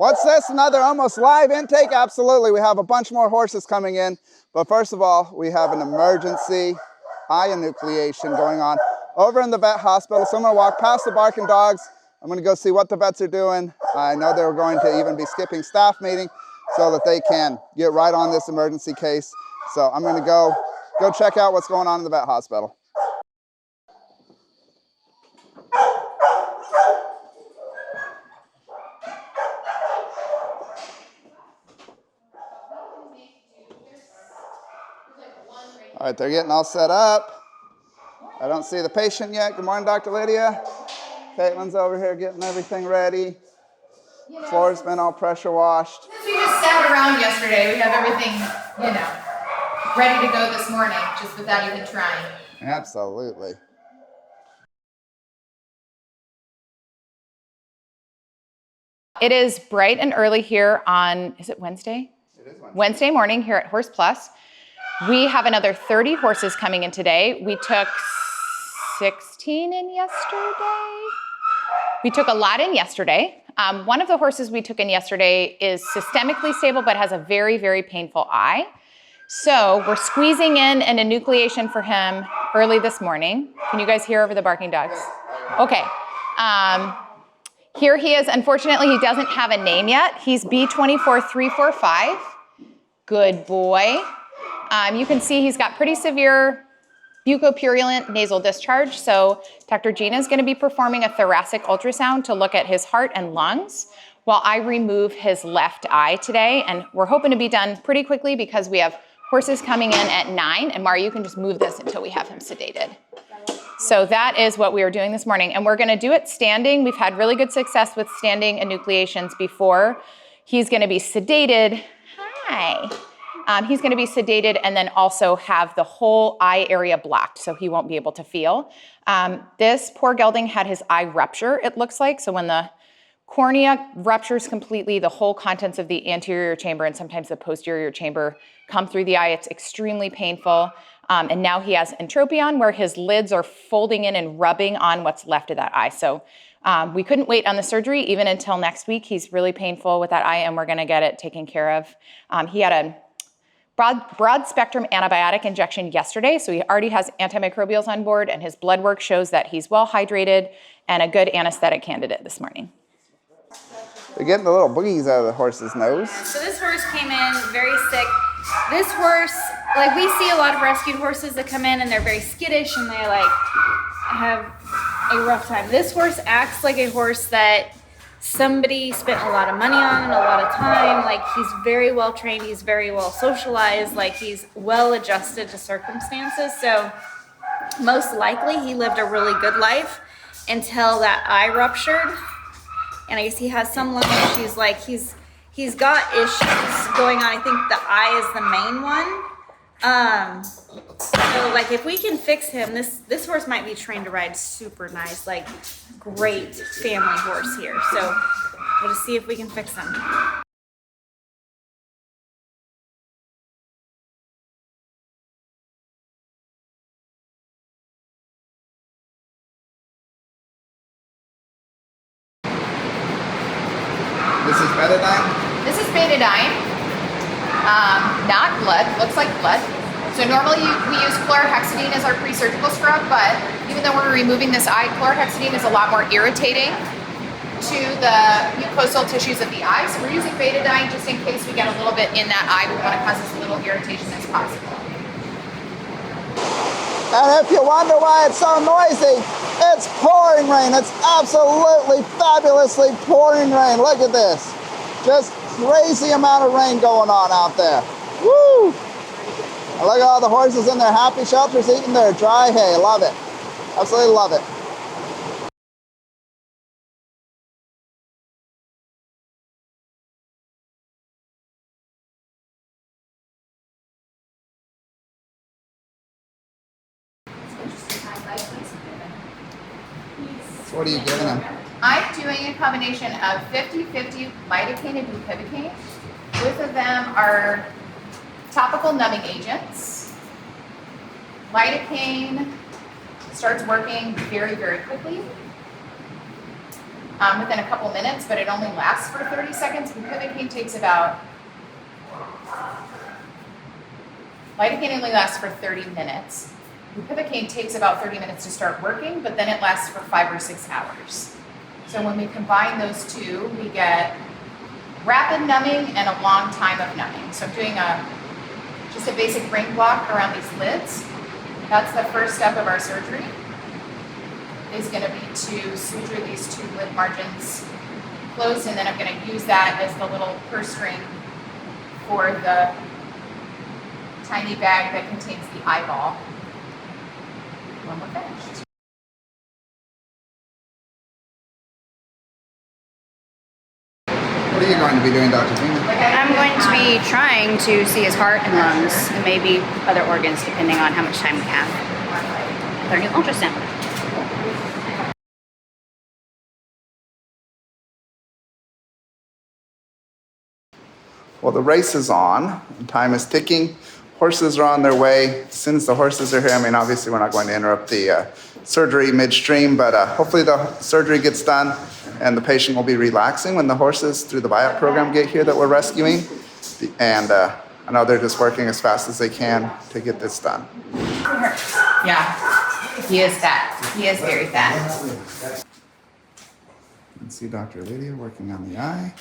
What's this? Another almost live intake? Absolutely. We have a bunch more horses coming in. But first of all, we have an emergency eye enucleation going on over in the vet hospital. So I'm going to walk past the barking dogs. I'm going to go see what the vets are doing. I know they're going to even be skipping staff meeting so that they can get right on this emergency case. So I'm going to go check out what's going on in the vet hospital. All right, they're getting all set up. I don't see the patient yet. Good morning, Dr. Lydia. Caitlin's over here getting everything ready. Floor's been all pressure washed. Since we just sat around yesterday, we have everything, ready to go this morning, just without even trying. Absolutely. It is bright and early here on, is it Wednesday? It is Wednesday. Wednesday morning here at Horse Plus. We have another 30 horses coming in today. We took 16 in yesterday. We took a lot in yesterday. One of the horses we took in yesterday is systemically stable but has a very, very painful eye. So we're squeezing in an enucleation for him early this morning. Can you guys hear over the barking dogs? Okay. Here he is. Unfortunately, he doesn't have a name yet. He's B24345. Good boy. You can see he's got pretty severe bucopurulent nasal discharge. So Dr. Gina is going to be performing a thoracic ultrasound to look at his heart and lungs while I remove his left eye today. And we're hoping to be done pretty quickly because we have horses coming in at 9. And Mari, you can just move this until we have him sedated. So that is what we are doing this morning. And we're going to do it standing. We've had really good success with standing enucleations before. He's going to be sedated. Hi. He's going to be sedated and then also have the whole eye area blocked so he won't be able to feel. This poor gelding had his eye rupture, it looks like. So when the cornea ruptures completely, the whole contents of the anterior chamber and sometimes the posterior chamber come through the eye. It's extremely painful. And now he has entropion where his lids are folding in and rubbing on what's left of that eye. So we couldn't wait on the surgery even until next week. He's really painful with that eye and we're going to get it taken care of. He had a broad spectrum antibiotic injection yesterday, so he already has antimicrobials on board and his blood work shows that he's well hydrated and a good anesthetic candidate this morning. They're getting the little boogies out of the horse's nose. So this horse came in very sick. This horse, like we see a lot of rescued horses that come in and they're very skittish and they like have a rough time. This horse acts like a horse that somebody spent a lot of money on and a lot of time. Like he's very well trained, he's very well socialized, like he's well adjusted to circumstances. So most likely he lived a really good life until that eye ruptured. And I guess he has some lung issues, like he's got issues going on. I think the eye is the main one. So like if we can fix him, this horse might be trained to ride super nice, like great family horse here. So we'll just see if we can fix him. This is betadine? This is betadine, not blood, looks like blood. So normally we use chlorhexidine as our pre-surgical scrub, but even though we're removing this eye, chlorhexidine is a lot more irritating to the mucosal tissues of the eye. So we're using betadine just in case we get a little bit in that eye. We want to cause as little irritation as possible. And if you wonder why it's so noisy, it's pouring rain. It's absolutely fabulously pouring rain. Look at this. Just crazy amount of rain going on out there. Woo! And look at all the horses in their happy shelters eating their dry hay. Love it. Absolutely love it. So what are you giving them? I'm doing a combination of 50-50 lidocaine and bupivacaine. Both of them are topical numbing agents. Lidocaine starts working very, very quickly. within a couple minutes, but it only lasts for 30 seconds. Bupivacaine takes about, lidocaine only lasts for 30 minutes. Bupivacaine takes about 30 minutes to start working, but then it lasts for 5 or 6 hours. So when we combine those two, we get rapid numbing and a long time of numbing. So I'm doing just a basic ring block around these lids. That's the first step of our surgery, is going to be to suture these two lid margins closed, and then I'm going to use that as the little purse string for the tiny bag that contains the eyeball when we're finished. What are you going to be doing, Dr. Gina? I'm going to be trying to see his heart and lungs and maybe other organs depending on how much time we have. Their new ultrasound. Well, the race is on, and time is ticking. Horses are on their way. As soon as the horses are here, I mean, obviously we're not going to interrupt the surgery midstream, but hopefully the surgery gets done and the patient will be relaxing when the horses through the buyout program get here that we're rescuing. And I know they're just working as fast as they can to get this done. Yeah, he is fat. He is very fat. You can see Dr. Lydia working on the eye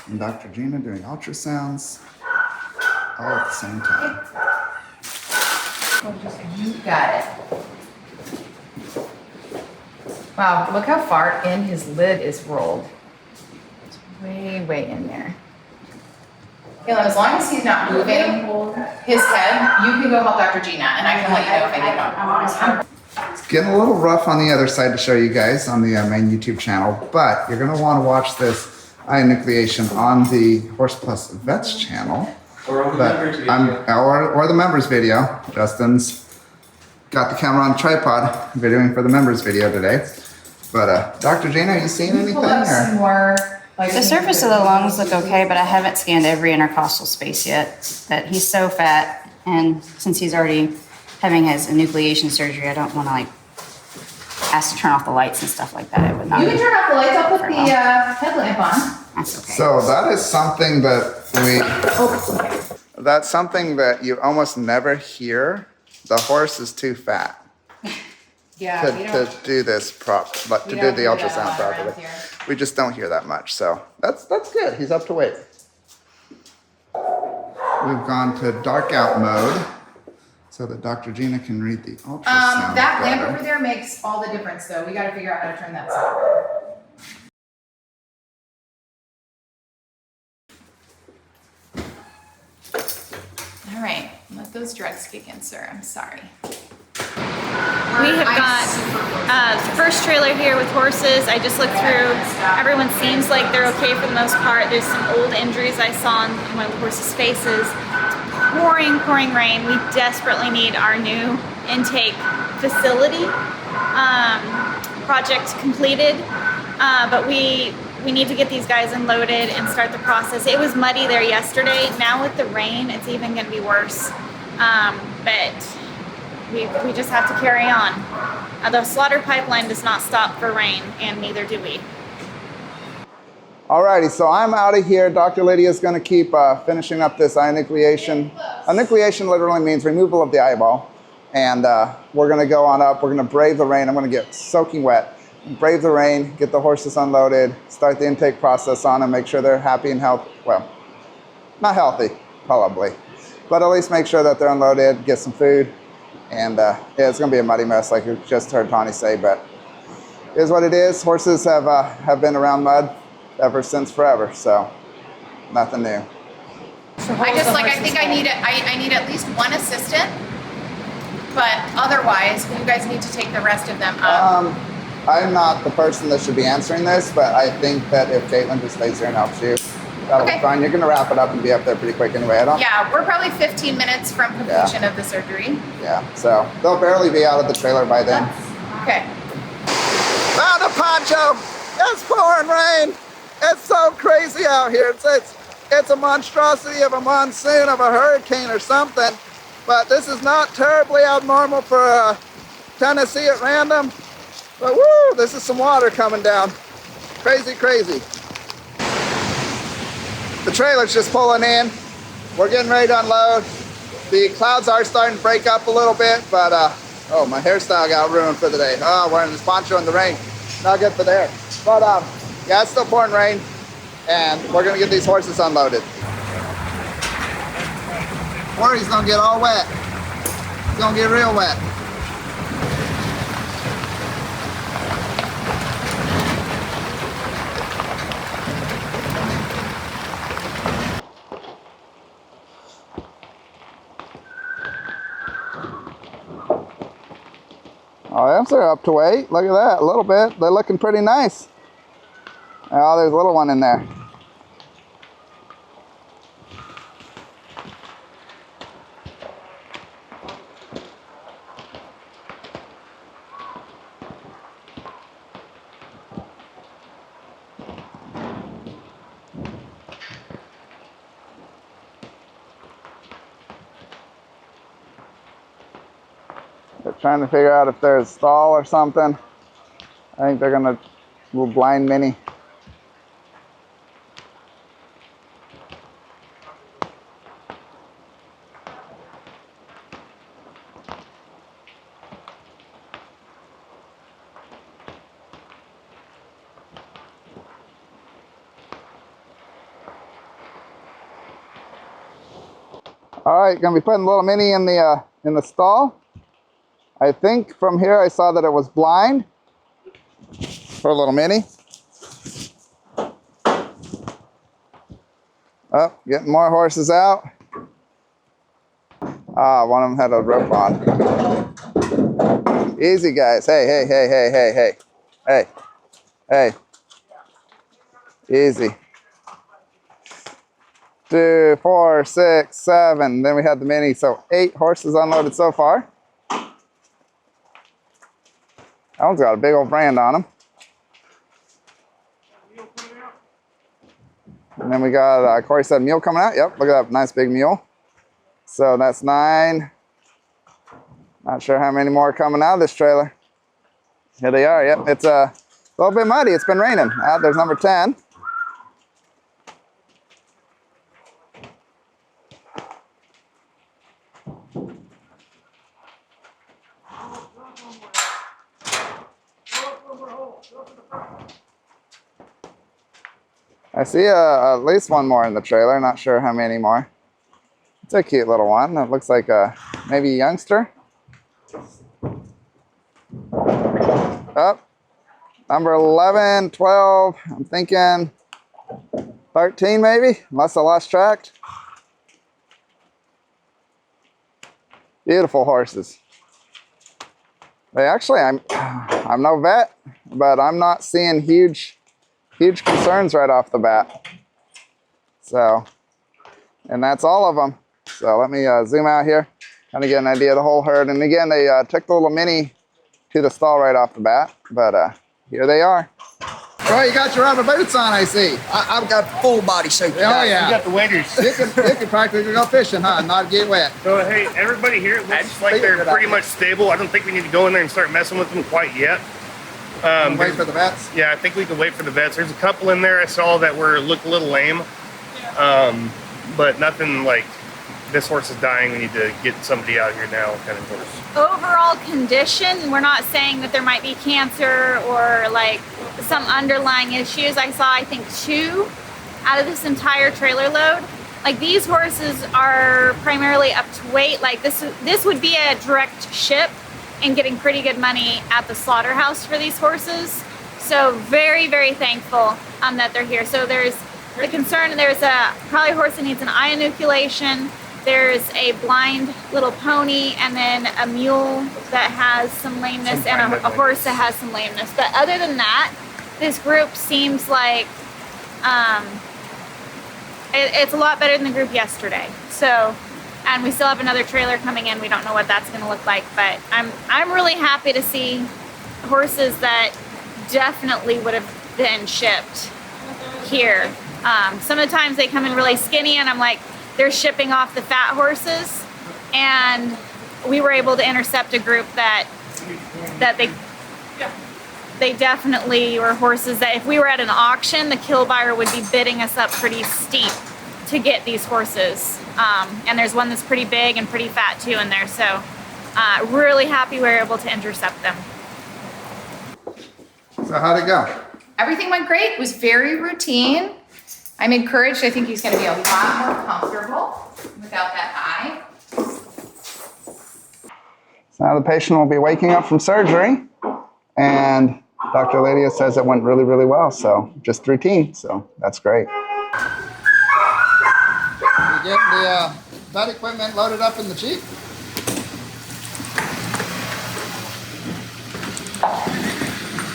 and Dr. Gina doing ultrasounds all at the same time. You got it. Wow, look how far in his lid is rolled. It's way, way in there. Caleb, as long as he's not moving his head, you can go help Dr. Gina, and I can let you know if I need help. It's getting a little rough on the other side to show you guys on the main YouTube channel, but you're going to want to watch this eye enucleation on the Horse Plus Vets channel. Or on the members video. Or the members video. Justin's got the camera on the tripod, videoing for the members video today. But Dr. Gina, are you seeing anything? Pull up some more. The surface of the lungs look okay, but I haven't scanned every intercostal space yet. That he's so fat, and since he's already having his enucleation surgery, I don't want to like ask to turn off the lights and stuff like that. It would not. You can turn off the lights. I'll put the headlamp on. That's okay. So that is something that that's something that you almost never hear. The horse is too fat to do this to do the ultrasound properly. We just don't hear that much, so that's good. He's up to weight. We've gone to dark out mode so that Dr. Gina can read the ultrasound. That better. lamp over there makes all the difference, though. We got to figure out how to turn that on. All right, let those drugs kick in, sir. I'm sorry. We have got the first trailer here with horses. I just looked through. Everyone seems like they're okay for the most part. There's some old injuries I saw on one of the horses' faces. It's pouring rain. We desperately need our new intake facility project completed. But we need to get these guys unloaded and start the process. It was muddy there yesterday. Now with the rain, it's even going to be worse. But we just have to carry on. The slaughter pipeline does not stop for rain, and neither do we. Alrighty, so I'm out of here. Dr. Lydia is going to keep finishing up this eye enucleation. Enucleation literally means removal of the eyeball. And we're going to go on up. We're going to brave the rain. I'm going to get soaking wet. Brave the rain, get the horses unloaded, start the intake process on them, make sure they're happy and healthy. Well, not healthy, probably. But at least make sure that they're unloaded, get some food. And yeah, it's going to be a muddy mess like you just heard Tawny say, but it is what it is. Horses have been around mud ever since forever, so nothing new. I think I need at least one assistant, but otherwise, you guys need to take the rest of them up. I'm not the person that should be answering this, but I think that if Caitlin just stays here and helps you, that'll be fine. You're going to wrap it up and be up there pretty quick anyway. Yeah, we're probably 15 minutes from completion of the surgery. Yeah, so they'll barely be out of the trailer by then. Okay. Found a poncho! It's pouring rain! It's so crazy out here. It's a monstrosity of a monsoon, of a hurricane or something. But this is not terribly abnormal for Tennessee at random. But woo, this is some water coming down. Crazy, crazy. The trailer's just pulling in. We're getting ready to unload. The clouds are starting to break up a little bit, but oh, my hairstyle got ruined for the day. Oh, wearing this poncho in the rain. Not good for the hair. But yeah, it's still pouring rain, and we're gonna get these horses unloaded. Or he's gonna get all wet. He's gonna get real wet. Oh, them are up to weight. Look at that, a little bit. They're looking pretty nice. Oh, there's a little one in there. They're trying to figure out if there's a stall or something. I think they're gonna little blind mini. All right, gonna be putting little mini in the stall. I think from here I saw that it was blind for a little mini. Oh, getting more horses out. Ah, one of them had a rope on. Easy, guys. Hey, hey, hey, hey, hey, hey. Hey, hey. Easy. 2, 4, 6, 7. Then we had the mini, so 8 horses unloaded so far. That one's got a big old brand on him. And then we got, Corey said mule coming out. Yep, look at that nice big mule. So that's 9. Not sure how many more are coming out of this trailer. Here they are. Yep, it's a little bit muddy. It's been raining. There's number 10. I see at least one more in the trailer. Not sure how many more. It's a cute little one. It looks like maybe a youngster. Oh, number 11, 12. I'm thinking 13 maybe, unless I lost track. Beautiful horses. They actually, I'm no vet, but I'm not seeing huge concerns right off the bat. So, and that's all of them. So let me zoom out here, kind of get an idea of the whole herd. And again, they took the little mini to the stall right off the bat, but here they are. Well, you got your rubber boots on, I see. I've got full body safety. Oh yeah. You got the waders. You can practically go fishing, huh? Not get wet. So hey, everybody here, it looks like they're pretty much stable. I don't think we need to go in there and start messing with them quite yet. Wait for the vets? Yeah, I think we can wait for the vets. There's a couple in there I saw that looked a little lame. But nothing like this horse is dying, we need to get somebody out here now kind of horse. Overall condition, we're not saying that there might be cancer or like some underlying issues. I saw, I think, 2 out of this entire trailer load. Like these horses are primarily up to weight. Like this would be a direct ship and getting pretty good money at the slaughterhouse for these horses. So very, very thankful that they're here. So there's the concern, there's probably a horse that needs an eye inoculation. There's a blind little pony, and then a mule that has some lameness, and a horse that has some lameness. But other than that, this group seems like it's a lot better than the group yesterday. So, and we still have another trailer coming in. We don't know what that's going to look like, but I'm really happy to see horses that definitely would have been shipped here. Some of the times they come in really skinny, and I'm like, they're shipping off the fat horses, and we were able to intercept a group that they they definitely were horses that if we were at an auction, the kill buyer would be bidding us up pretty steep to get these horses. And there's one that's pretty big and pretty fat too in there. So really happy we were able to intercept them. So how'd it go? Everything went great. It was very routine. I'm encouraged. I think he's going to be a lot more comfortable without that eye. So now the patient will be waking up from surgery, and Dr. Lydia says it went really, really well. So just routine. So that's great. You getting the vet equipment loaded up in the Jeep?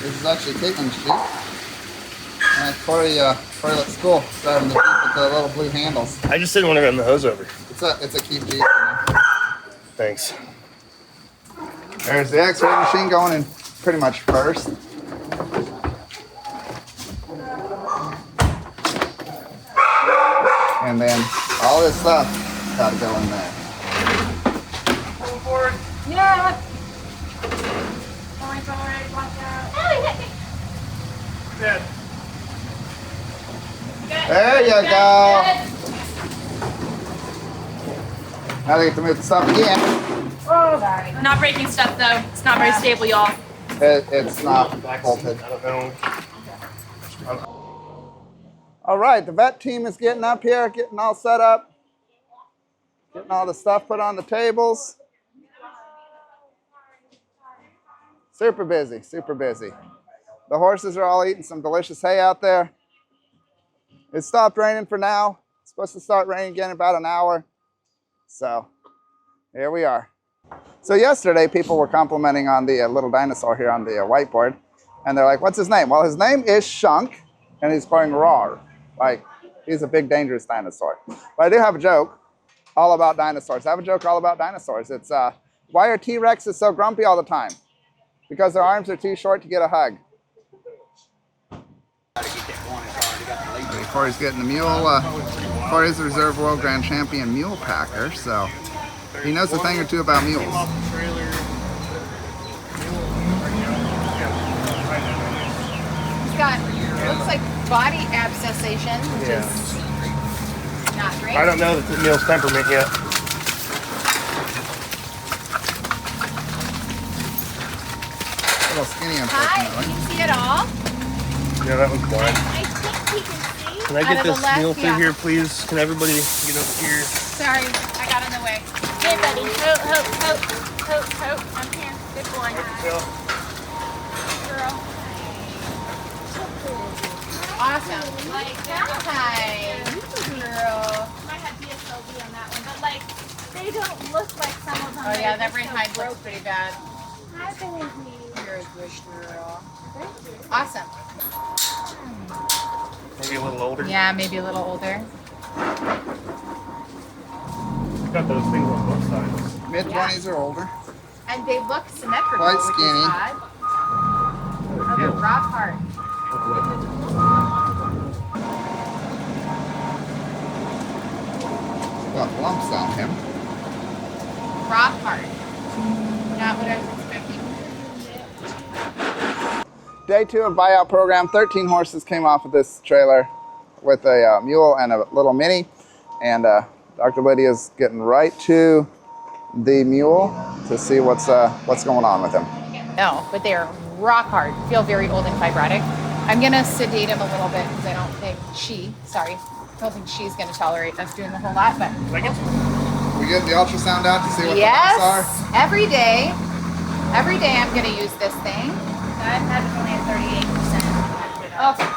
This is actually Caitlin's Jeep. And Corey lets school driving the Jeep with the little blue handles. I just didn't want to run the hose over. It's a cute Jeep. You know? Thanks. There's the X-ray machine going in pretty much first. And then all this stuff got to go in there. Pull forward. Yeah. Alright, watch out. Good. There you go. Now they get to move the stuff again. Oh, sorry. Not breaking stuff though. It's not very stable, y'all. It's not bolted. I don't know. All right, the vet team is getting up here, getting all set up, getting all the stuff put on the tables. Super busy, super busy. The horses are all eating some delicious hay out there. It stopped raining for now. It's supposed to start raining again in about an hour. So here we are. So yesterday, people were complimenting on the little dinosaur here on the whiteboard. And they're like, what's his name? Well, his name is Shunk, and he's going roar. Like, he's a big, dangerous dinosaur. But I do have a joke all about dinosaurs. I have a joke all about dinosaurs. It's, why are T-Rexes so grumpy all the time? Because their arms are too short to get a hug. Corey's getting the mule. Corey's the Reserve World Grand Champion mule packer, so he knows a thing or two about mules. He's got, looks like body abscessation, which is not great. I don't know the Neil's temperament yet. A little skinny, Hi, unfortunately. can you see it all? Yeah, that one's blind. I think he can see. Can I Out get of the this left, Neil through yeah. here, please? Can everybody get over here? Sorry, I got in the way. Hey, buddy. Hope, hope, hope, hope, hope. I'm here. Good boy. Phil. Girl. Awesome. Like, Hi, girl. might have DSLV on that one, but like, they don't look like some of them. Oh yeah, that right hind looks pretty bad. Hi, baby. You're a good girl. Awesome. Maybe a little older. Yeah, maybe a little older. Got those things on both sides. Mid-20s or older. And they look symmetrical, Quite which skinny. is odd. Oh, they're rock hard. Got lumps on him. Rock hard. Not what I was expecting. Day 2 of buyout program. 13 horses came off of this trailer with a mule and a little mini. And Dr. Lydia's getting right to the mule to see what's going on with him. No, but they are rock hard. Feel very old and fibrotic. I'm gonna sedate him a little bit because I don't think she's gonna tolerate us doing a whole lot. But We get the ultrasound out to see what the yes, lumps are. every day I'm gonna use this thing. I've had only a 38%. Okay.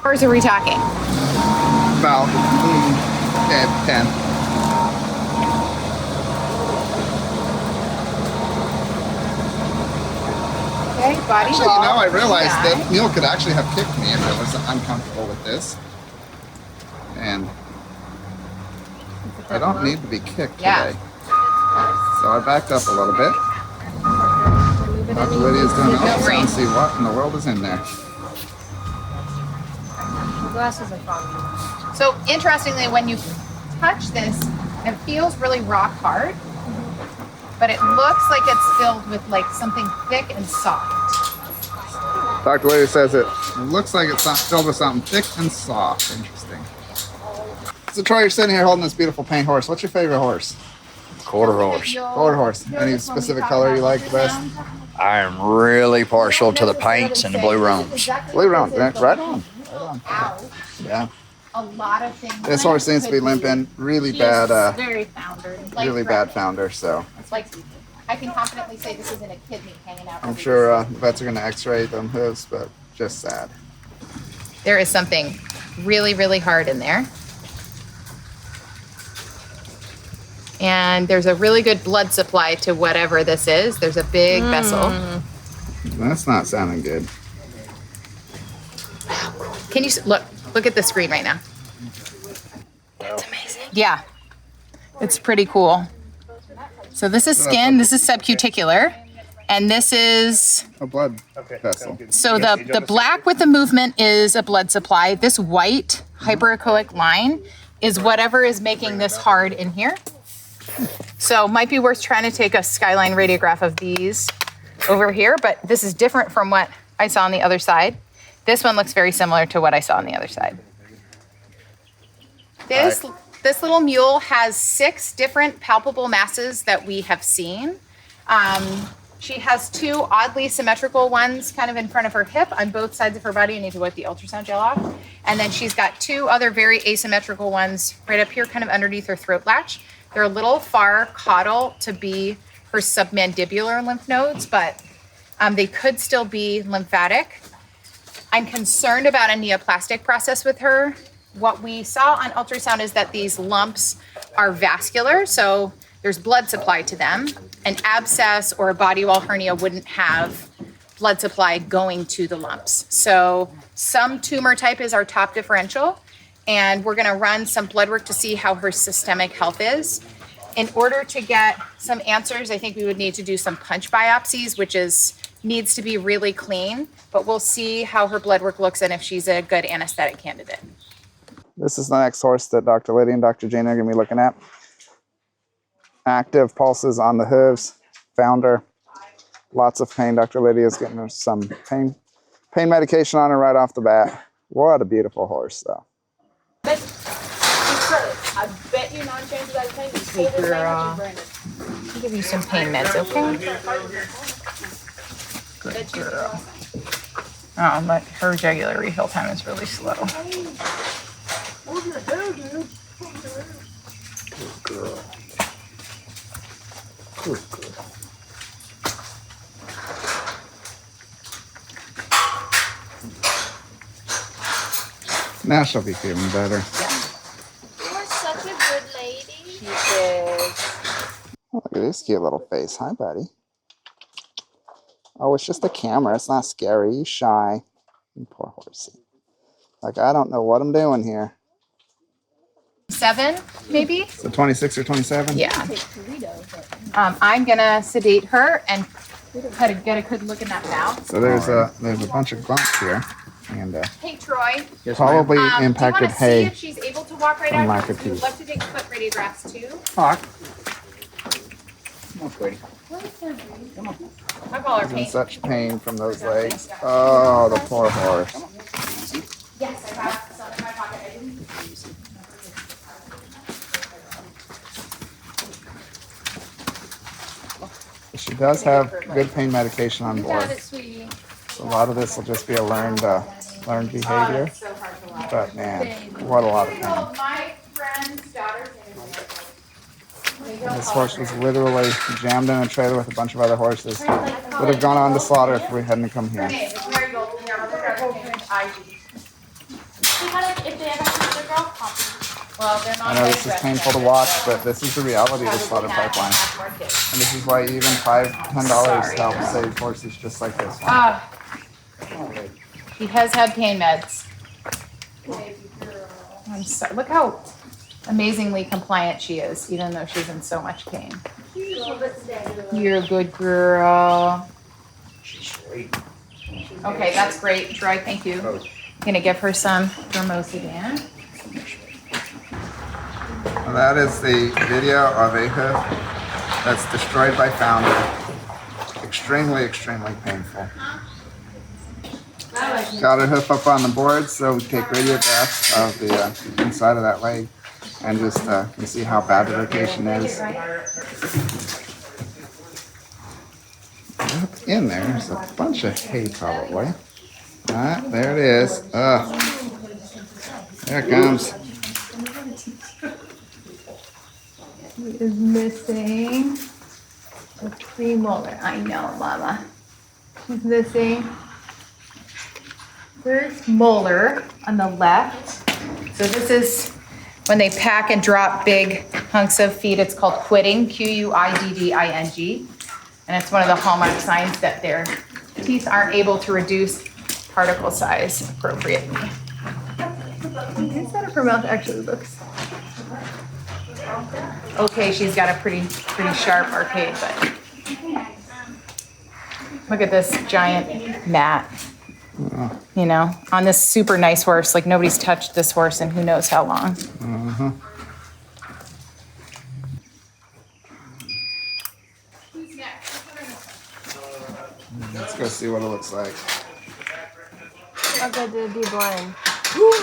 Where's are we talking? About 10. Okay, body Actually, roll. I realized Yeah. that mule could actually have kicked me if I was uncomfortable with this. And I don't need to be kicked Yeah. today. So I backed up a little bit. Dr. Lydia's doing an ultrasound to see what in the world is in there. Glasses are foggy. So interestingly, when you touch this, it feels really rock hard, but it looks like it's filled with like something thick and soft. Dr. Lady says it looks like it's filled with something thick and soft. Interesting. So Troy, you're sitting here holding this beautiful paint horse. What's your favorite horse? Quarter horse. Quarter horse. Any specific color you like the best? I am really partial to the paints and the blue roans. Blue roan. Right on. Right on. Yeah. A lot of things. This horse seems to be limping. Really bad. Very foundered. Really bad founder. So It's like, I can confidently say this isn't a kidney hanging out. I'm sure vets are going to X-ray them hooves, but just sad. There is something really, really hard in there. And there's a really good blood supply to whatever this is. There's a big vessel. That's not sounding good. Can you look at the screen right now? That's amazing. Yeah, it's pretty cool. So this is skin, this is subcuticular, and this is, A blood vessel. so the black with the movement is a blood supply. This white hyperechoic line is whatever is making this hard in here. So might be worth trying to take a skyline radiograph of these over here, but this is different from what I saw on the other side. This one looks very similar to what I saw on the other side. This little mule has 6 different palpable masses that we have seen. She has 2 oddly symmetrical ones kind of in front of her hip on both sides of her body. You need to wipe the ultrasound gel off. And then she's got 2 other very asymmetrical ones right up here kind of underneath her throat latch. They're a little far caudal to be her submandibular lymph nodes, but they could still be lymphatic. I'm concerned about a neoplastic process with her. What we saw on ultrasound is that these lumps are vascular, so there's blood supply to them. An abscess or a body wall hernia wouldn't have blood supply going to the lumps. So some tumor type is our top differential, and we're gonna run some blood work to see how her systemic health is. In order to get some answers, I think we would need to do some punch biopsies, which needs to be really clean, but we'll see how her blood work looks and if she's a good anesthetic candidate. This is the next horse that Dr. Liddy and Dr. Gina are going to be looking at. Active pulses on the hooves, founder, lots of pain. Dr. Liddy is getting her some pain medication on her right off the bat. What a beautiful horse, though. I bet you 9 chances out of 10 you Hey, girl. I'll give you some pain meds, okay? Good girl. Oh, but her jugular refill time is really slow. Good girl. Good girl. Now she'll be feeling better. You are such a good lady. She is. Oh, look at this cute little face. Hi, buddy. Oh, it's just a camera. It's not scary. You shy. You poor horsey. Like, I don't know what I'm doing here. 7, maybe? So 26 or 27? Yeah. I'm gonna sedate her and get a good look in that mouth. So there's a bunch of bumps here, and Hey, Troy. probably Do you impacted want to see hay. if she's able to walk right from out? lack of We would teeth. love to take foot radiographs too. Come on, sweetie. I call her She's in paint. such pain from those legs. Oh, the poor horse. Yes, I have some in my pocket. I didn't. She does have good pain medication on board. Sweetie. So a lot of this will just be a learned behavior. So hard to watch. But man, what a lot of pain. My friend's daughter's This horse was literally jammed in a trailer with a bunch of other horses. Would have gone on to slaughter if we hadn't come here. I know this is painful to watch, but this is the reality of the slaughter pipeline. And this is why even $5, $10 helps save horses just like this one. He has had pain meds. Look how amazingly compliant she is, even though she's in so much pain. You're a good girl. Okay, that's great, Troy. Thank you. I'm gonna give her some bromosidine. Well, that is the video of a hoof that's destroyed by founder. Extremely, extremely painful. Got her hoof up on the board so we take radiographs of the inside of that leg and just can see how bad the rotation is. Up in there's a bunch of hay probably. There it is. There it comes. He is missing a premolar. I know, Mama. She's missing first molar on the left. So this is when they pack and drop big hunks of feed. It's called quitting, Q-U-I-D-D-I-N-G. And it's one of the hallmark signs that their teeth aren't able to reduce particle size appropriately. Inside of her mouth actually looks okay. She's got a pretty sharp arcade, but look at this giant mat. You know, on this super nice horse. Like nobody's touched this horse in who knows how long. Let's go see what it looks like. How good to be blind?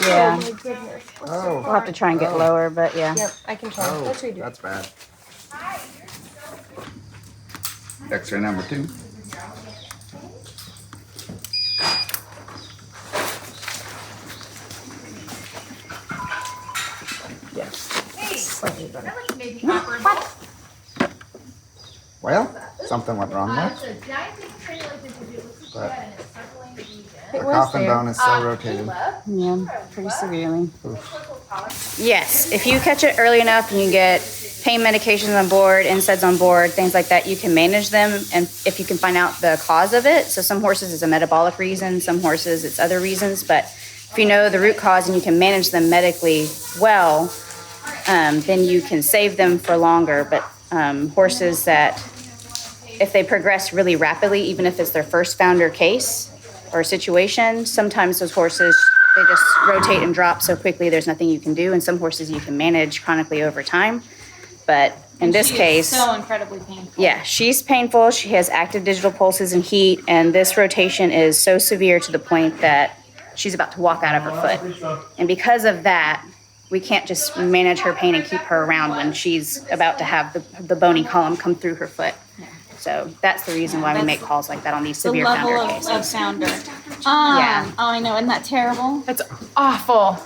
Yeah. Oh my goodness. Oh, We'll have to try and get lower, but yeah. Yep, I can try. Let's redo it. that's bad. X-ray number 2. Well, something went wrong there. But the coffin bone is so rotated. Yeah, pretty severely. Yes, if you catch it early enough and you get pain medications on board, NSAIDs on board, things like that, you can manage them. And if you can find out the cause of it, so some horses it's a metabolic reason, some horses it's other reasons, but if you know the root cause and you can manage them medically well, then you can save them for longer. But horses that, if they progress really rapidly, even if it's their first founder case or situation, sometimes those horses, they just rotate and drop so quickly there's nothing you can do. And some horses you can manage chronically over time. But in this case, so incredibly painful. yeah, she's painful. She has active digital pulses and heat, and this rotation is so severe to the point that she's about to walk out of her foot. And because of that, we can't just manage her pain and keep her around when she's about to have the bony column come through her foot. So that's the reason why we make calls like that on these The severe level founder of cases. founder. Yeah. Oh, I know. Isn't that terrible? That's awful.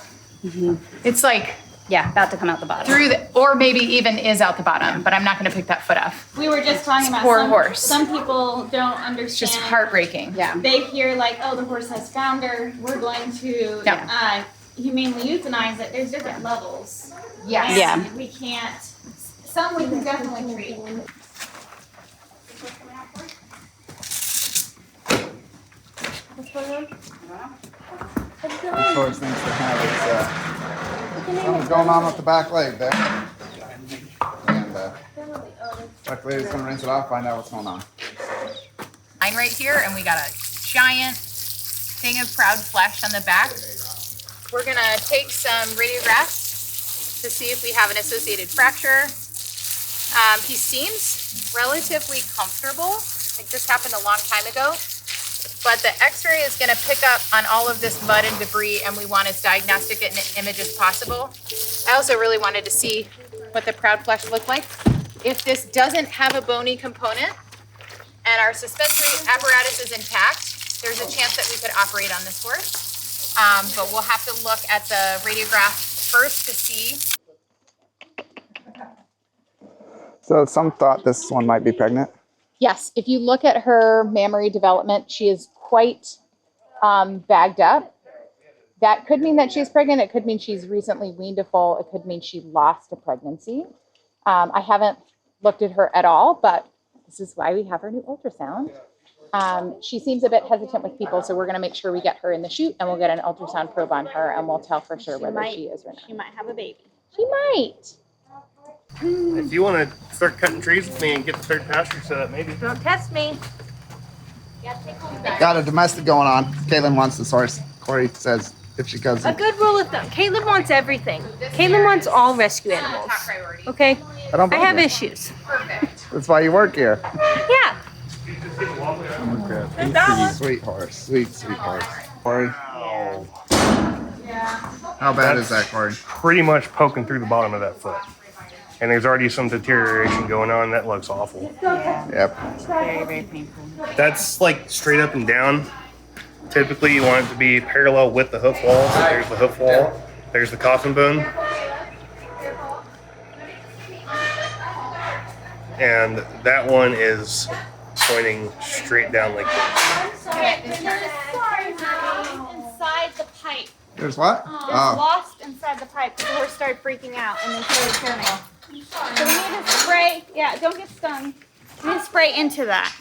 It's like Yeah, about to come out the bottom. through the, or maybe even is out the bottom, but I'm not going to pick that foot off. We were just talking about Poor some horse. Some people don't understand. It's just heartbreaking. Yeah. They hear like, oh, the horse has founder. We're going to No. humanely euthanize it. There's different levels. Yes. And Yeah. we can't. Some we can definitely treat. What's going on? This horse thinks to have something's going on with the back leg there. And luckily he's gonna rinse it off, find out what's going on. Line right here, and we got a giant thing of proud flesh on the back. We're gonna take some radiographs to see if we have an associated fracture. He seems relatively comfortable. Like this happened a long time ago. But the x-ray is gonna pick up on all of this mud and debris, and we want as diagnostic an image as possible. I also really wanted to see what the proud flesh looked like. If this doesn't have a bony component and our suspensory apparatus is intact, there's a chance that we could operate on this horse. But we'll have to look at the radiograph first to see. So some thought this one might be pregnant. Yes, if you look at her mammary development, she is quite bagged up. That could mean that she's pregnant. It could mean she's recently weaned a foal. It could mean she lost a pregnancy. I haven't looked at her at all, but this is why we have her new ultrasound. She seems a bit hesitant with people, so we're going to make sure we get her in the chute, and we'll get an ultrasound probe on her, and we'll tell for sure whether she is or not. She might have a baby. She might. If you want to start cutting trees with me and get the third pasture set up, maybe. Don't test me. Got a domestic going on. Caitlin wants this horse. Corey says if she goes. A good rule of thumb. Caitlin wants everything. Caitlin wants all rescue animals. Top priority. Okay? I don't I blame have you. issues. Perfect. That's why you work here. Yeah. Okay. Sweet horse. Sweet horse. Corey. Wow. How bad is that, Corey? Pretty much poking through the bottom of that foot. And there's already some deterioration going on. That looks awful. Yep. Very, very painful. That's like straight up and down. Typically, you want it to be parallel with the hoof wall. So there's the hoof wall. There's the coffin bone. And that one is pointing straight down like this. Inside the pipe. There's what? It's Oh. lost inside the pipe. The horse started freaking out and they started turning. So we need to spray. Yeah, don't get stung. We need to spray into that.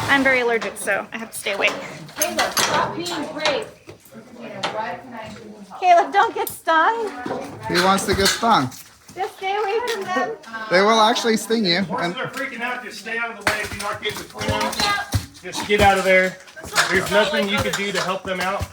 I'm very allergic, so I have to stay away. Caleb, stop being brave. Caleb, don't get stung. He wants to get stung. Just stay away from them. They will actually sting you. Horses are freaking out. Just stay out of the way if you aren't getting between them. Just get out of there. There's nothing you could do to help them out.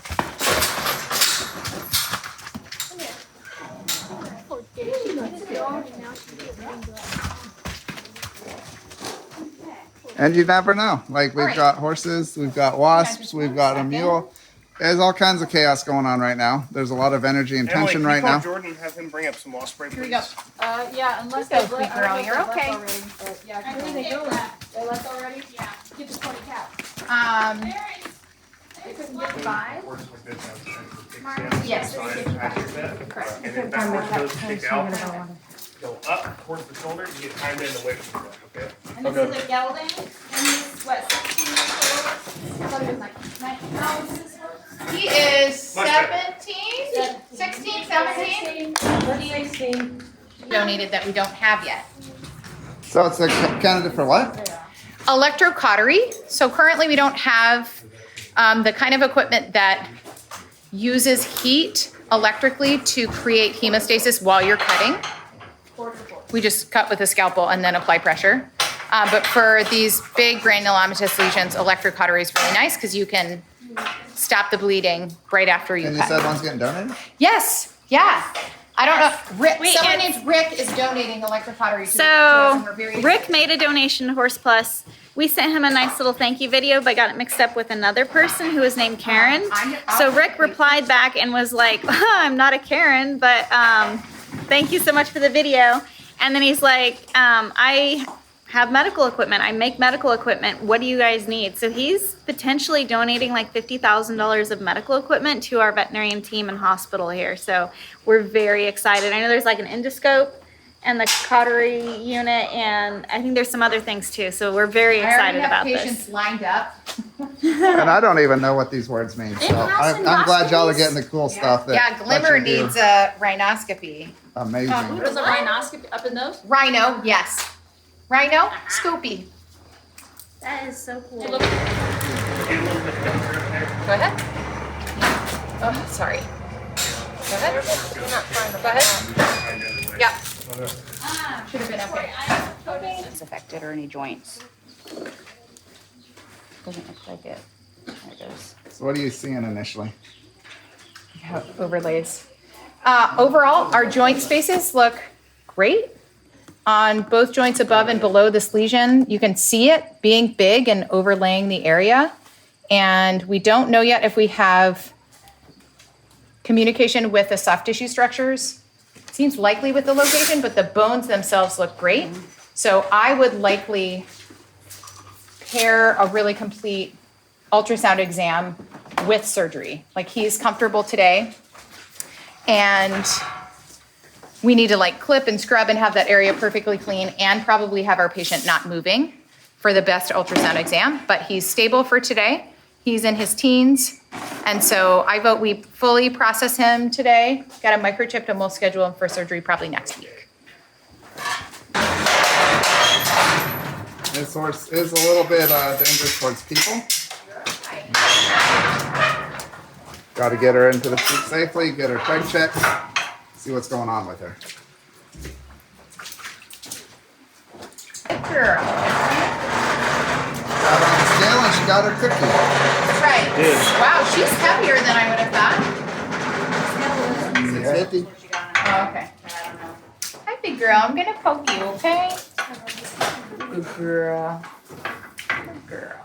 And you never know. Like we've got horses, we've got wasps, we've got a mule. There's all kinds of chaos going on right now. There's a lot of energy and Emily, tension can you right call now. Jordan and have him bring up some wasp spray, please? Yeah, unless Go, sweet girl, you're okay. I think they left. They left already? Yeah. Get the 20 caps. They couldn't get 5? Yes. Correct. And then backwards goes stick out. Go up towards the shoulder. You get timed in away from the foot, okay? And this is a gelding, and he's what, 16 years old? I thought he was like 19. How old is this horse? He is Much better. 17, 16, 17. Donated that we don't have yet. So it's a candidate for what? Electrocautery. So currently we don't have the kind of equipment that uses heat electrically to create hemostasis while you're cutting. We just cut with a scalpel and then apply pressure. But for these big granulomatous lesions, electrocautery is really nice because you can stop the bleeding right after you And you cut. said one's getting donated? Yes, yeah. I don't know. Rick, Wait, someone it's- named Rick is donating electrocautery to us, So, and we're very Rick made a donation to Horse Plus. We sent him a nice little thank you video, but got it mixed up with another person who was named Karen. So Rick replied back and was like, I'm not a Karen, but thank you so much for the video. And then he's like, I have medical equipment. I make medical equipment. What do you guys need? So he's potentially donating like $50,000 of medical equipment to our veterinarian team and hospital here. So we're very excited. I know there's like an endoscope and the cautery unit, and I think there's some other things too. So we're very excited about patients this. lined up. And I don't even know what these words mean. So I'm glad y'all are getting the cool stuff. That Yeah, Glimmer let you do. needs a rhinoscopy. Amazing. There's a rhinoscopy up in those? Rhino, yes. Rhino, Scoopy. That is so cool. Go ahead. Oh, sorry. Go ahead. Go ahead. Yeah. Should have been okay. It's affected or any joints. Doesn't look like it. There it goes. So what are you seeing initially? Overlays. Overall, our joint spaces look great. On both joints above and below this lesion, you can see it being big and overlaying the area. And we don't know yet if we have communication with the soft tissue structures. Seems likely with the location, but the bones themselves look great. So I would likely pair a really complete ultrasound exam with surgery. Like he's comfortable today. And we need to like clip and scrub and have that area perfectly clean and probably have our patient not moving for the best ultrasound exam. But he's stable for today. He's in his teens. And so I vote we fully process him today, got him microchipped, and we'll schedule him for surgery probably next week. This horse is a little bit dangerous towards people. Got to get her into the seat safely, get her peg checked, see what's going on with her. Girl. Got her on the scale and she got her cookie. That's right. Wow, she's heavier than I would have thought. 650. Oh, okay. Hi, big girl. I'm gonna poke you, okay? Good girl. Good girl.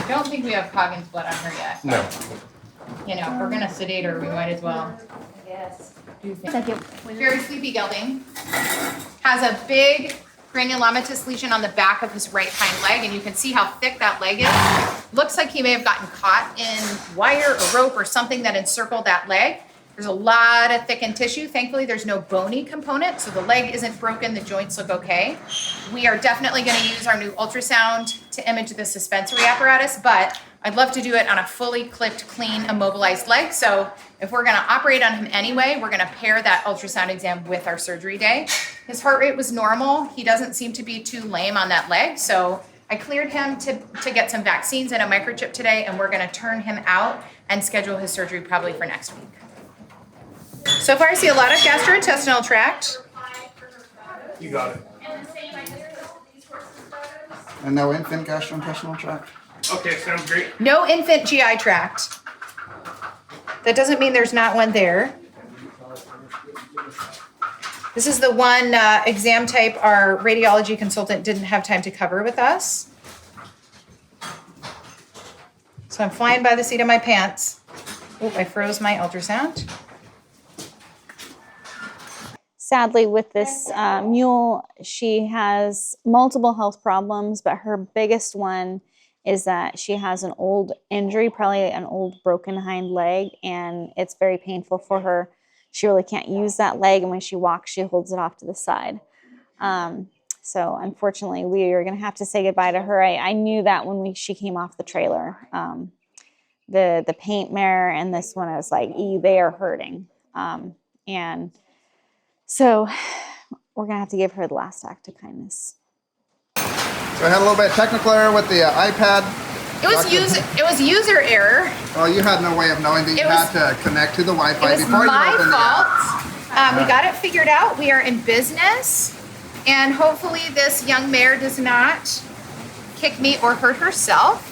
I don't think we have Coggins blood on her yet. No. You know, if we're gonna sedate her, we might as well. Yes. Very sleepy gelding. Has a big granulomatous lesion on the back of his right hind leg, and you can see how thick that leg is. Looks like he may have gotten caught in wire or rope or something that encircled that leg. There's a lot of thickened tissue. Thankfully, there's no bony component, so the leg isn't broken, the joints look okay. We are definitely gonna use our new ultrasound to image the suspensory apparatus, but I'd love to do it on a fully clipped, clean, immobilized leg. So if we're gonna operate on him anyway, we're gonna pair that ultrasound exam with our surgery day. His heart rate was normal. He doesn't seem to be too lame on that leg, so I cleared him to get some vaccines and a microchip today, and we're gonna turn him out and schedule his surgery probably for next week. So far, I see a lot of gastrointestinal tract. You got it. And no infant gastrointestinal tract? Okay, sounds great. No infant GI tract. That doesn't mean there's not one there. This is the one exam type our radiology consultant didn't have time to cover with us. So I'm flying by the seat of my pants. Oh, I froze my ultrasound. Sadly, with this mule, she has multiple health problems, but her biggest one is that she has an old injury, probably an old broken hind leg, and it's very painful for her. She really can't use that leg, and when she walks, she holds it off to the side. So unfortunately, we are going to have to say goodbye to her. I knew that when she came off the trailer. The paint mare and this one, I was like, they are hurting. And so we're going to have to give her the last act of kindness. So I had a little bit of technical error with the iPad. It was user error. Well, you had no way of knowing that you had to connect to the Wi-Fi It was before you my opened the app. fault. We got it figured out. We are in business, and hopefully this young mare does not kick me or hurt herself.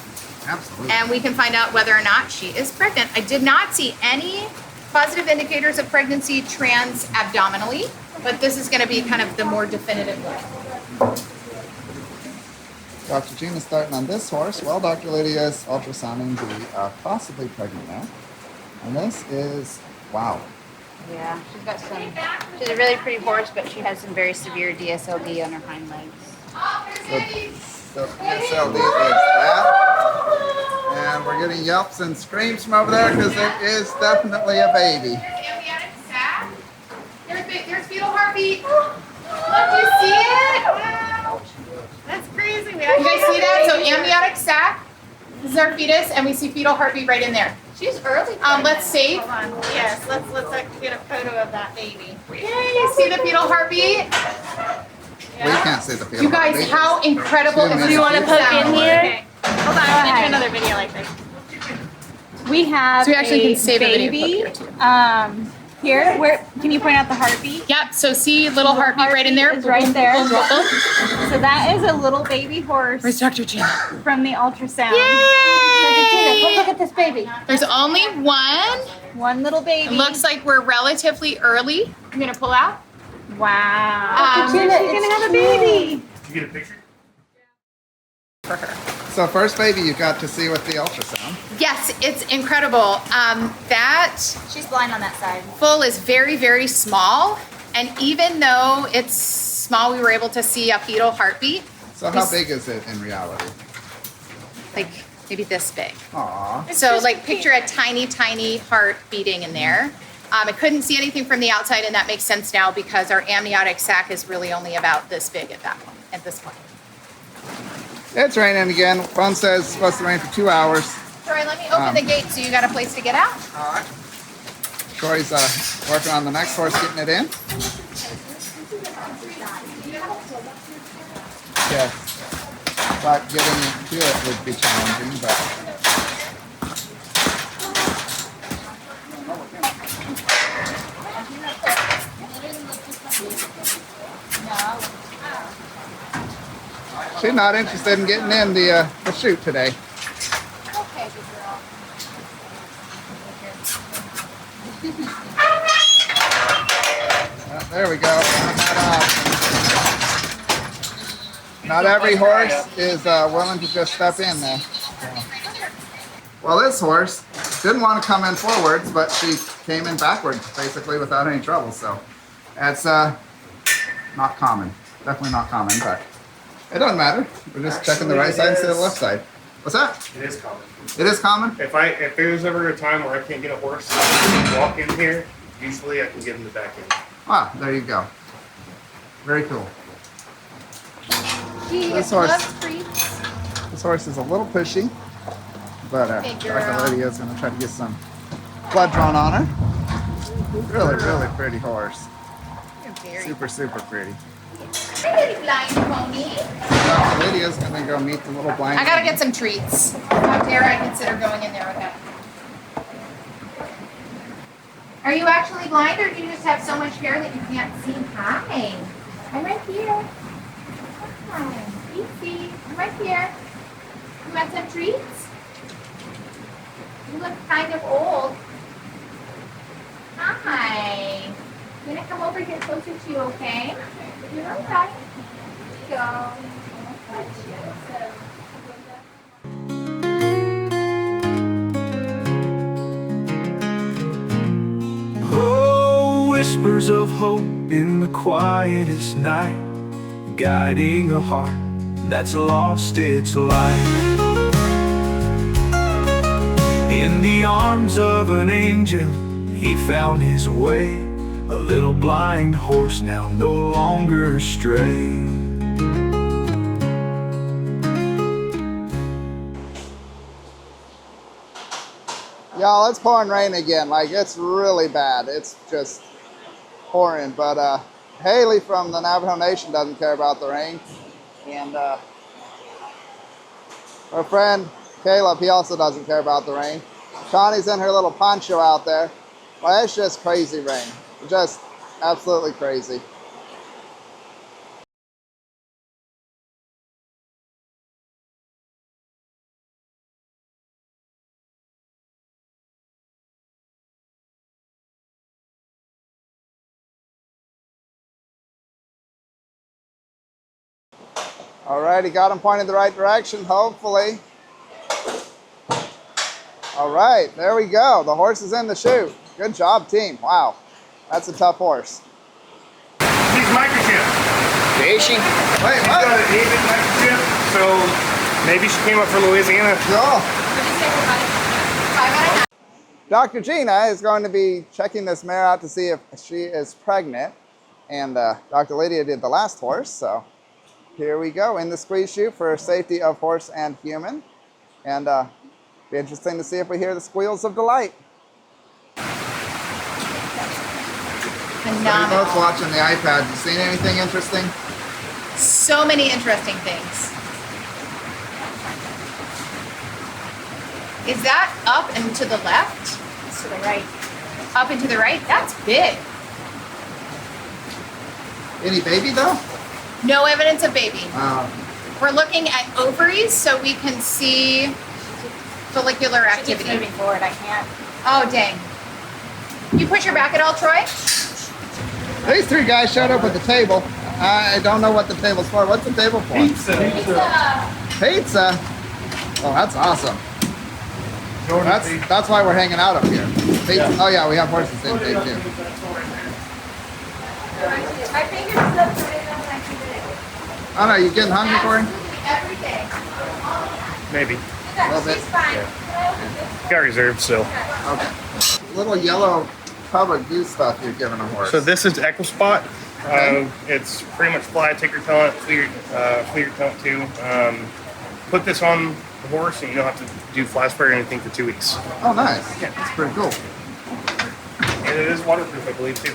Absolutely. And we can find out whether or not she is pregnant. I did not see any positive indicators of pregnancy trans-abdominally, but this is going to be kind of the more definitive look. Dr. Jean is starting on this horse while Dr. Lydia is ultrasounding the possibly pregnant mare. And this is, wow. Yeah, she's a really pretty horse, but she has some very severe DSLD on her hind legs. So DSLD is that. And we're getting yelps and screams from over there because it is definitely a baby. There's fetal heartbeat. Look, you see it? Wow. That's crazy. You guys see that? So amniotic sac. This is our fetus, and we see fetal heartbeat right in there. She's early. Let's save. Hold on. Yes, let's get a photo of that baby. Yay, see the fetal heartbeat? We can't see the fetal You guys, heartbeat. how incredible is this? Do you want to poke in here? Okay. Hold on, I'm gonna do another video like this. We have So we actually a can save a video baby. clip here, too. Here, where can you point out the heartbeat? Yep, so see little heartbeat right in there? Is right there. Boom, boom, boom. So that is a little baby horse Where's Dr. Gina? from the ultrasound. Yay! Look at this baby. There's only one. One little baby. It looks like we're relatively early. I'm gonna pull out. Wow. She's gonna have a baby. You get a picture? For her. So first baby you got to see with the ultrasound. Yes, it's incredible. That She's blind on that side. foal is very, very small. And even though it's small, we were able to see a fetal heartbeat. So how big is it in reality? Like maybe this big. Aw. So like picture a tiny, tiny heart beating in there. I couldn't see anything from the outside, and that makes sense now because our amniotic sac is really only about this big at this point. It's raining again. Phone says it's supposed to rain for 2 hours. Troy, let me open the gate so you got a place to get out. All right. Troy's working on the next horse, getting it in. Yes. But getting to it would be challenging, but. She's not interested in getting in the chute today. Okay, good girl. There we go. Not every horse is willing to just step in there. So. Well, this horse didn't want to come in forwards, but she came in backwards, basically without any trouble. So that's not common. Definitely not common, but it doesn't matter. We're just checking the right side instead of the left side. What's that? It is common. It is common? If there's ever a time where I can't get a horse, I walk in here, usually I can get him the back end. Ah, there you go. Very cool. She This horse- loves treats. This horse is a little pushy, but Good girl. Dr. Lydia is going to try to get some blood drawn on her. Really, really pretty horse. You're very Super, super pretty. pretty, blind pony. Dr. Lydia is going to go meet the little blind. I gotta pony. get some treats. How dare I consider going in there with that? Are you actually blind, or do you just have so much hair that you can't see? Hi. I'm right here. Hi. Easy. I'm right here. You want some treats? You look kind of old. Hi. I'm gonna come over here closer to you, okay? You're all right. Go. Oh, whispers of hope in the quietest night, guiding a heart that's lost its light. In the arms of an angel, he found his way, a little blind horse now no longer stray. Y'all, it's pouring rain again. Like, it's really bad. It's just pouring. But Haley from the Navajo Nation doesn't care about the rain. And our friend Caleb, he also doesn't care about the rain. Shawnee's in her little poncho out there. Well, it's just crazy rain. Just absolutely crazy. Alrighty, got him pointed the right direction, hopefully. Alright, there we go. The horse is in the chute. Good job, team. Wow, that's a tough horse. He's microchipped. Is she? Wait, She's what? got an David microchip, so maybe she came up from Louisiana. Cool. Dr. Gina is going to be checking this mare out to see if she is pregnant. And Dr. Lydia did the last horse, so here we go in the squeeze chute for safety of horse and human. And be interesting to see if we hear the squeals of delight. Phenomenal. We're both watching the iPad. You seen anything interesting? So many interesting things. Is that up and to the left? It's to the right. Up and to the right? That's big. Any baby though? No evidence of baby. Oh, We're looking at ovaries so we can see follicular She keeps activity. moving forward. I can't. Oh, dang. You push your back at all, Troy? these three guys showed up at the table. I don't know what the table's for. What's the table for? Pizza. Oh, that's awesome. That's why we're hanging out up here. Pizza. Oh yeah, we have horses in day too. My fingers slipped right now when I did it. Oh no, you getting hungry, Corey? Every day. Maybe. A little bit. She's fine. Got reserved, so. Okay. Little yellow public goose stuff you're giving a horse. So this is EquiSpot. Okay. It's pretty much fly, take your tongue, clear your tongue too. Put this on the horse and you don't have to do fly spray or anything for 2 weeks. Oh, nice. Yeah, that's pretty cool. And it is waterproof, I believe, too.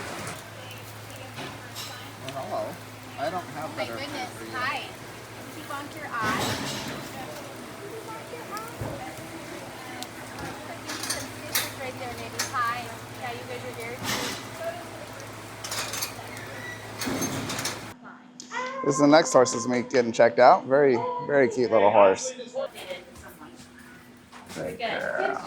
Well, hello. I don't have My better goodness. for you. Hi. Keep on your eye. Right there, maybe. Hi. Yeah, you guys are very cute. This is the next horse's meat getting checked out. Very, very cute little horse. Good girl.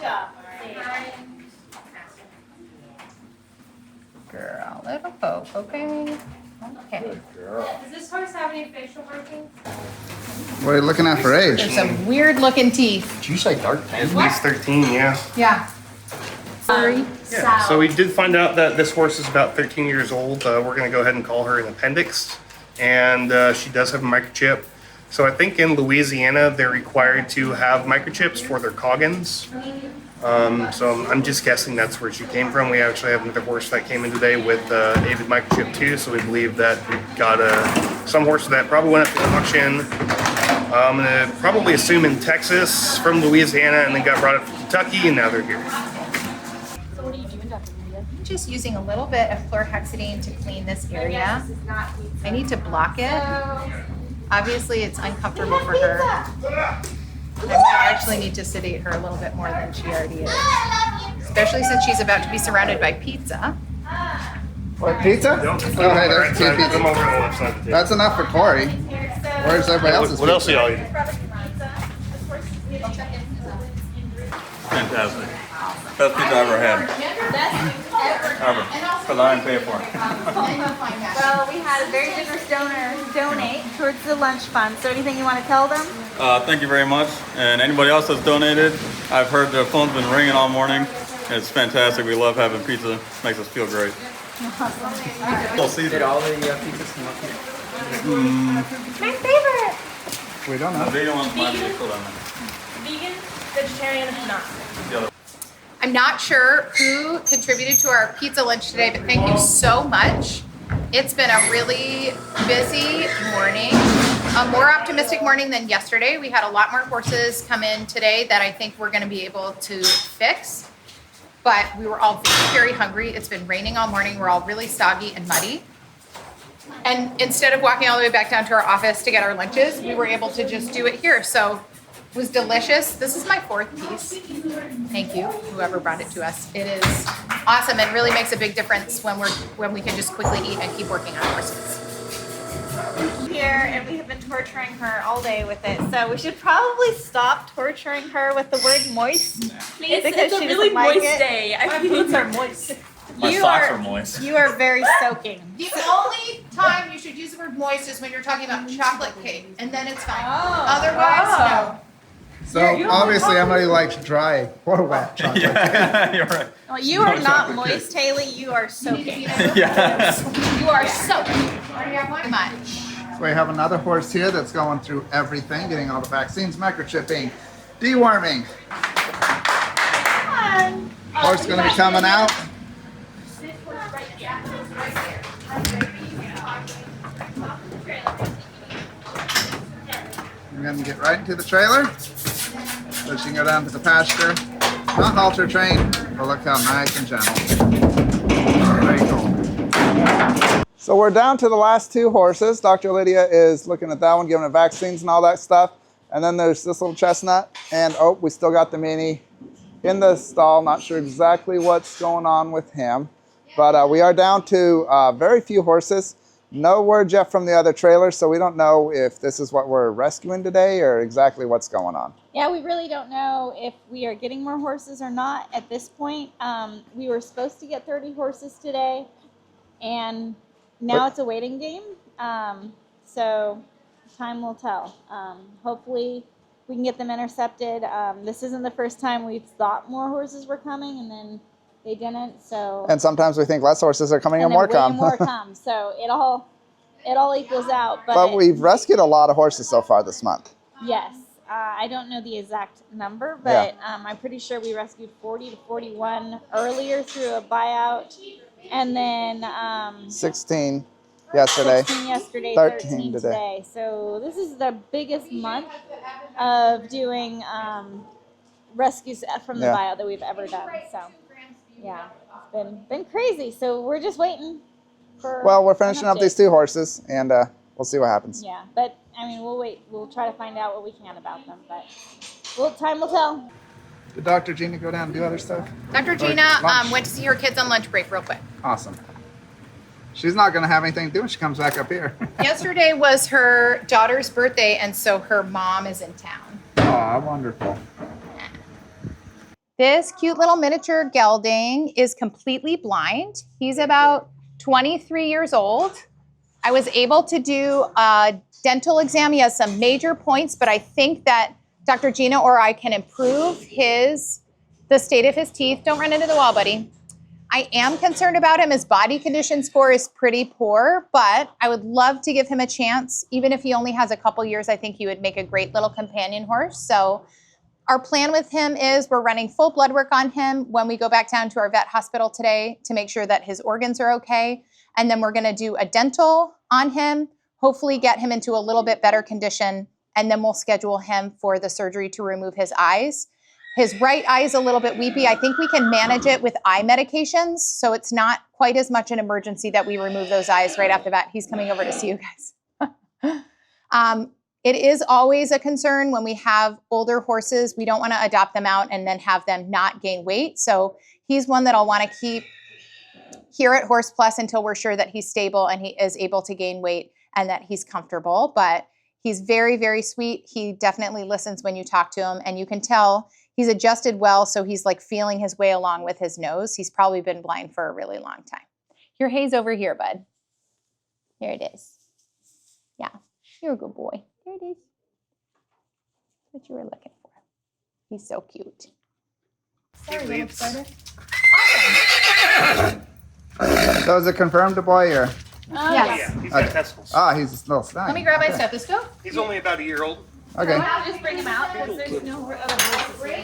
Girl, little poke, okay? Okay. Does this horse have any facial markings? What are you looking at for age? There's some weird looking teeth. Did you say 13? At least 13, yeah. Yeah. Sorry. Yeah. So we did find out that this horse is about 13 years old. We're going to go ahead and call her an appendix, and she does have a microchip. So I think in Louisiana they're required to have microchips for their Coggins. So I'm just guessing that's where she came from. We actually have another horse that came in today with David microchip too. So we believe that we got some horse that probably went up to the auction. I'm gonna probably assume in Texas from Louisiana, and then got brought up to Kentucky, and now they're here. I'm just using a little bit of chlorhexidine to clean this area. I need to block it. Obviously, it's uncomfortable for her. I might actually need to sedate her a little bit more than she already is, especially since she's about to be surrounded by pizza. What, pizza? Oh, hey, there's two pizza. Come over on the left side of the table. That's enough for Corey. Where's everybody else's What else are pizza? y'all eating? Fantastic. Best pizza I ever had. Ever. Because I didn't pay for it. Well, we had a very generous donor donate towards the lunch fund. So anything you want to tell them? Thank you very much. And anybody else that's donated, I've heard their phone's been ringing all morning. It's fantastic. We love having pizza. Makes us feel great. Did all the pizzas come up here? My favorite. We don't know. The vegan ones might be cool on Vegan, vegetarian, if not. the other. I'm not sure who contributed to our pizza lunch today, but thank you so much. It's been a really busy morning, a more optimistic morning than yesterday. We had a lot more horses come in today that I think we're going to be able to fix, but we were all very, very hungry. It's been raining all morning. We're all really soggy and muddy. And instead of walking all the way back down to our office to get our lunches, we were able to just do it here. So it was delicious. This is my fourth piece. Thank you, whoever brought it to us. It is awesome and really makes a big difference when we can just quickly eat and keep working on horses. Here, and we have been torturing her all day with it. So we should probably stop torturing her with the word moist. Please, Because it's a she really doesn't like moist it. day. My boots are moist. My socks are moist. You are very soaking. The only time you should use the word moist is when you're talking about chocolate cake, and then it's fine. Otherwise, no. So obviously Emily likes dry or wet chocolate. Yeah, you're right. Well, you are not moist, Haley. You are soaking. Yeah. You are soaking. Very much. So we have another horse here that's going through everything, getting all the vaccines, microchipping, deworming. Horse going to be coming out. We're going to get right into the trailer so she can go down to the pasture. Not halter trained, but look how nice and gentle. Very cool. So we're down to the last two horses. Dr. Lydia is looking at that one, giving it vaccines and all that stuff. And then there's this little chestnut. And oh, we still got the mini in the stall. Not sure exactly what's going on with him. But we are down to very few horses. No word yet from the other trailer, so we don't know if this is what we're rescuing today or exactly what's going on. Yeah, we really don't know if we are getting more horses or not at this point. We were supposed to get 30 horses today, and now it's a waiting game. So time will tell. Hopefully we can get them intercepted. This isn't the first time we've thought more horses were coming, and then they didn't. So And sometimes we think less horses are coming and more come. more come. So it all equals out. But we've rescued a lot of horses so far this month. Yes. I don't know the exact number, but I'm pretty sure we rescued 40 to 41 earlier through a buyout. And then 16 yesterday. 16 yesterday, 13 today. So this is the biggest month of doing rescues from the buyout that we've ever done. So yeah, it's been crazy. So we're just waiting for. Well, we're finishing up these two horses, and we'll see what happens. Yeah, but I mean, we'll wait. We'll try to find out what we can about them, but time will tell. Did Dr. Gina go down and do other stuff? Dr. Gina went to see her kids on lunch break real quick. Awesome. She's not going to have anything to do when she comes back up here. Yesterday was her daughter's birthday, and so her mom is in town. Oh, wonderful. This cute little miniature gelding is completely blind. He's about 23 years old. I was able to do a dental exam. He has some major points, but I think that Dr. Gina or I can improve the state of his teeth. Don't run into the wall, buddy. I am concerned about him. His body condition score is pretty poor, but I would love to give him a chance. Even if he only has a couple years, I think he would make a great little companion horse. So our plan with him is we're running full blood work on him when we go back down to our vet hospital today to make sure that his organs are okay. And then we're gonna do a dental on him, hopefully get him into a little bit better condition, and then we'll schedule him for the surgery to remove his eyes. His right eye is a little bit weepy. I think we can manage it with eye medications, so it's not quite as much an emergency that we remove those eyes right off the bat. He's coming over to see you guys. It is always a concern when we have older horses. We don't want to adopt them out and then have them not gain weight. So he's one that I'll want to keep here at Horse Plus until we're sure that he's stable and he is able to gain weight and that he's comfortable. But he's very, very sweet. He definitely listens when you talk to him, and you can tell he's adjusted well, so he's like feeling his way along with his nose. He's probably been blind for a really long time. Your hay's over here, bud. Here it is. Yeah, you're a good boy. There it is. What you were looking for. He's so cute. Sorry, little spider. Awesome. So is it confirmed a boy or? Yes. Yeah, he's got testicles. Ah, he's a little snug. Let me grab my Okay. stethoscope. He's only about a year old. Okay. I'll just bring him out because there's no other horses here.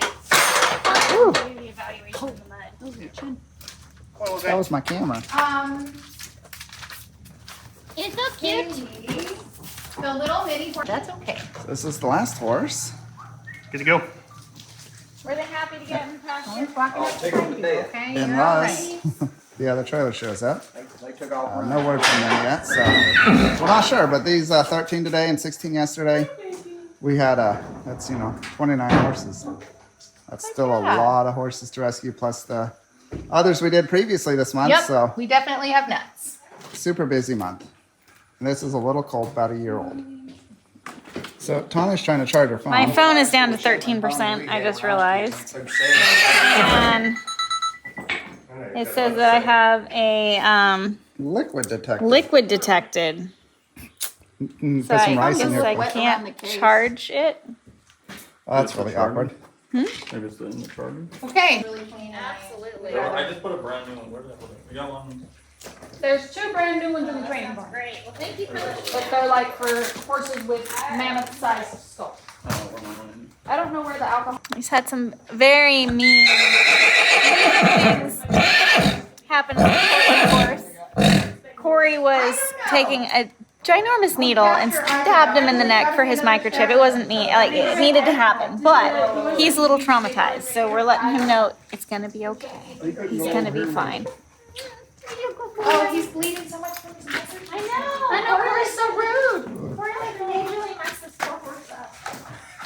Woo. Do the evaluation in the mud. What was That was my camera. It's so cute. The little mini horse. That's okay. So this is the last horse. Good to go. Were they happy to get him across here? Okay, you're all Unless right. the other trailer shows up. No word from them yet, so we're not sure. But these 13 today and 16 yesterday, we had that's 29 horses. That's still a lot of horses to rescue, plus the others we did previously this month. Yep, So we definitely have nuts. super busy month. And this is a little colt, about a year old. So Tana's trying to charge her phone. My phone is down to 13%, I just realized. And it says that I have a Liquid detector. liquid detected. Put So some rice in I guess here. I can't charge it. Oh, that's really awkward. Maybe it's in the charger. Okay. Absolutely. I just put a brand new one. Where did I put it? You got one? There's 2 brand new ones in the training barn. Great, well, thank you for the But they're like for horses with mammoth-sized skulls. I don't know where the alcohol. He's had some very mean things happen to the horse. Corey was taking a ginormous needle and stabbed him in the neck for his microchip. It wasn't me, like it needed to happen, but he's a little traumatized, so we're letting him know it's gonna be okay. He's gonna be fine. Oh, he's bleeding so much from his message. I know, Corey's so rude. Corey like majorly messed this poor horse up.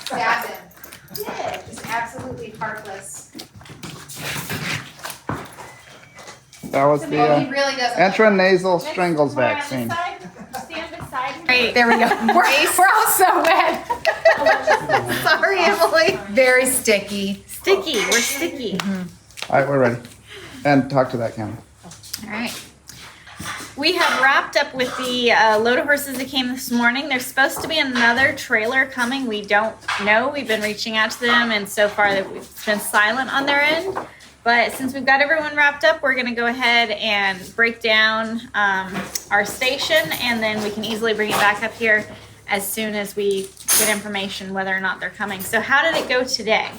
Stabbed him. Yeah, just absolutely heartless. That was He the really doesn't. intranasal strangles vaccine. Stand beside him. Great, there we go. We're all so wet. Sorry, Emily. Very sticky. Sticky, we're sticky. All right, we're ready. And talk to that camera. All right. We have wrapped up with the load of horses that came this morning. There's supposed to be another trailer coming. We don't know. We've been reaching out to them, and so far it's been silent on their end. But since we've got everyone wrapped up, we're going to go ahead and break down our station, and then we can easily bring it back up here as soon as we get information whether or not they're coming. So how did it go today?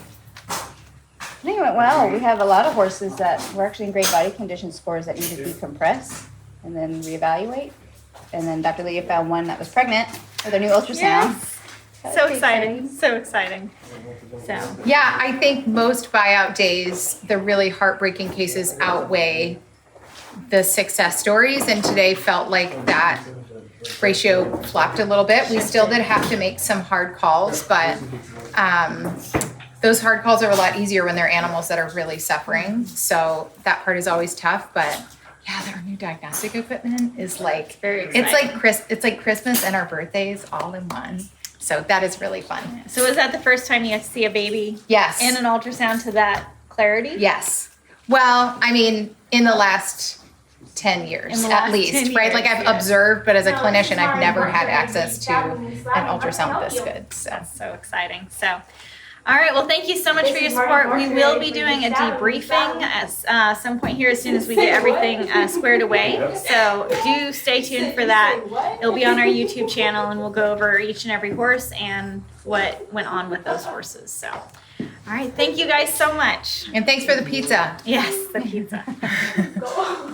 I think it went well. We have a lot of horses that were actually in great body condition scores that needed to decompress and then reevaluate. And then Dr. Leah found one that was pregnant with her new ultrasound. Yes. So exciting. So exciting. So Yeah, I think most buyout days, the really heartbreaking cases outweigh the success stories, and today felt like that ratio flopped a little bit. We still did have to make some hard calls, but those hard calls are a lot easier when they're animals that are really suffering. So that part is always tough, but yeah, our new diagnostic equipment is like, Very it's like Christmas and our birthdays all in one. So that is really fun. So was that the first time you got to see a baby Yes. in an ultrasound to that clarity? Yes. Well, I mean, in the last 10 years In the at last least, 10 right? years, Like I've yeah. observed, but as a clinician, I've never had access to an ultrasound this good. So. That's so exciting. So, all right. Well, thank you so much for your support. We will be doing a debriefing at some point here as soon as we get everything squared away. So do stay tuned for that. It'll be on our YouTube channel, and we'll go over each and every horse and what went on with those horses. So, all right. Thank you guys so much. And thanks for the pizza. Yes, the pizza.